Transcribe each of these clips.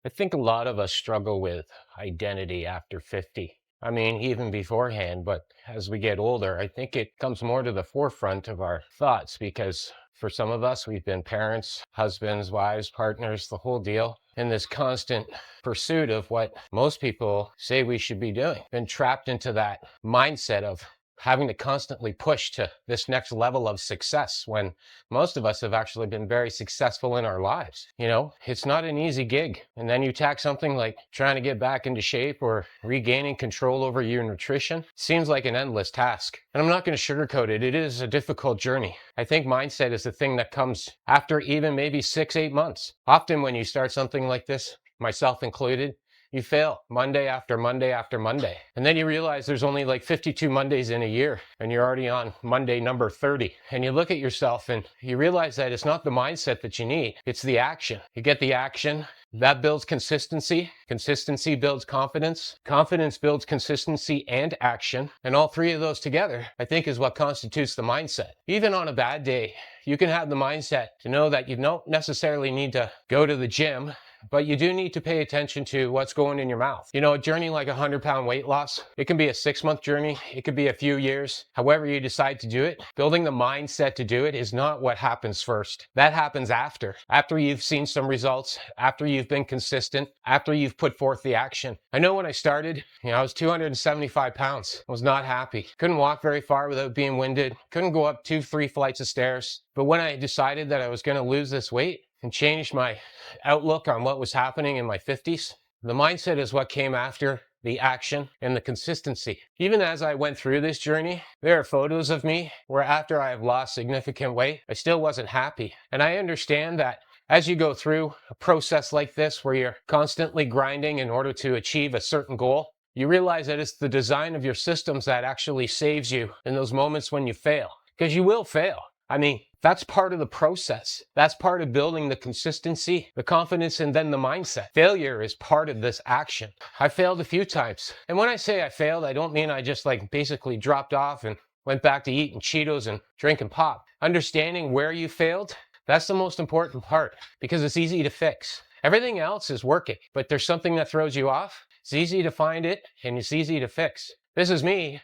I think a lot of us struggle with identity after 50. I mean, even beforehand, but as we get older, I think it comes more to the forefront of our thoughts because for some of us, we've been parents, husbands, wives, partners, the whole deal, in this constant pursuit of what most people say we should be doing. Been trapped into that mindset of having to constantly push to this next level of success when most of us have actually been very successful in our lives. You know, it's not an easy gig. And then you tack something like trying to get back into shape or regaining control over your nutrition. Seems like an endless task. And I'm not going to sugarcoat it. It is a difficult journey. I think mindset is the thing that comes after even maybe 6-8 months. Often when you start something like this, myself included, you fail Monday after Monday after Monday. And then you realize there's only like 52 Mondays in a year and you're already on Monday number 30. And you look at yourself and you realize that it's not the mindset that you need, it's the action. You get the action, that builds consistency. Consistency builds confidence. Confidence builds consistency and action. And all three of those together, I think, is what constitutes the mindset. Even on a bad day, you can have the mindset to know that you don't necessarily need to go to the gym, but you do need to pay attention to what's going in your mouth. You know, a journey like 100-pound weight loss, it can be a 6-month journey. It could be a few years. However you decide to do it, building the mindset to do it is not what happens first. That happens after you've seen some results, after you've been consistent, after you've put forth the action. I know when I started, I was 275 pounds. I was not happy. Couldn't walk very far without being winded. Couldn't go up 2-3 flights of stairs. But when I decided that I was going to lose this weight, and changed my outlook on what was happening in my 50s. The mindset is what came after the action and the consistency. Even as I went through this journey, there are photos of me where after I have lost significant weight, I still wasn't happy. And I understand that as you go through a process like this where you're constantly grinding in order to achieve a certain goal, you realize that it's the design of your systems that actually saves you in those moments when you fail. Because you will fail. I mean, that's part of the process. That's part of building the consistency, the confidence, and then the mindset. Failure is part of this action. I failed a few times. And when I say I failed, I don't mean I just basically dropped off and went back to eating Cheetos and drinking pop. Understanding where you failed, that's the most important part because it's easy to fix. Everything else is working, but there's something that throws you off. It's easy to find it and it's easy to fix. This is me,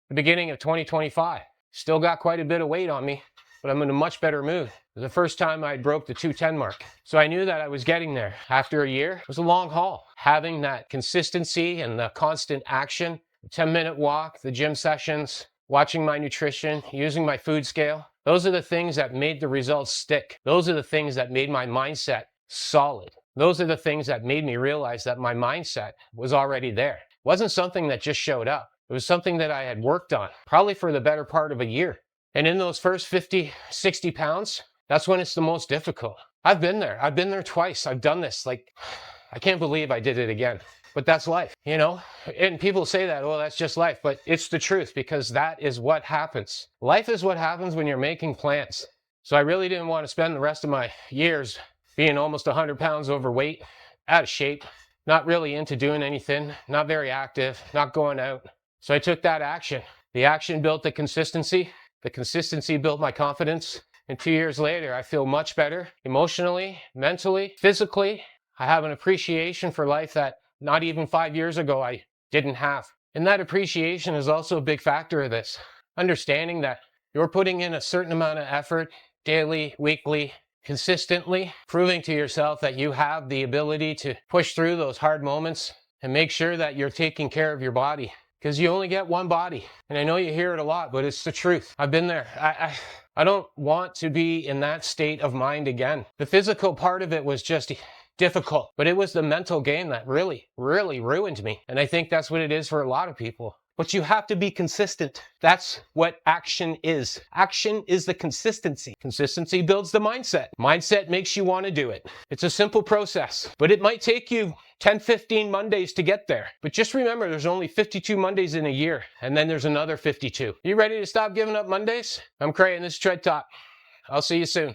the beginning of 2025. Still got quite a bit of weight on me, but I'm in a much better mood. It was the first time I broke the 210 mark. So I knew that I was getting there. After a year, it was a long haul. Having that consistency and the constant action, the 10-minute walk, the gym sessions, watching my nutrition, using my food scale, those are the things that made the results stick. Those are the things that made my mindset solid. Those are the things that made me realize that my mindset was already there. It wasn't something that just showed up. It was something that I had worked on, probably for the better part of a year. And in those first 50, 60 pounds, that's when it's the most difficult. I've been there. I've been there twice. I've done this. I can't believe I did it again. But that's life, And people say that, oh, that's just life. But it's the truth because that is what happens. Life is what happens when you're making plans. So I really didn't want to spend the rest of my years being almost 100 pounds overweight, out of shape, not really into doing anything, not very active, not going out. So I took that action. The action built the consistency. The consistency built my confidence. And 2 years later, I feel much better emotionally, mentally, physically. I have an appreciation for life that not even 5 years ago I didn't have. And that appreciation is also a big factor of this. Understanding that you're putting in a certain amount of effort daily, weekly, consistently, proving to yourself that you have the ability to push through those hard moments and make sure that you're taking care of your body. Because you only get one body. And I know you hear it a lot, but it's the truth. I've been there. I don't want to be in that state of mind again. The physical part of it was just difficult, but it was the mental game that really, really ruined me. And I think that's what it is for a lot of people. But you have to be consistent. That's what action is. Action is the consistency. Consistency builds the mindset. Mindset makes you want to do it. It's a simple process, but it might take you 10, 15 Mondays to get there. But just remember, there's only 52 Mondays in a year, and then there's another 52. You ready to stop giving up Mondays? I'm Cray, and this is TreadTalk. I'll see you soon.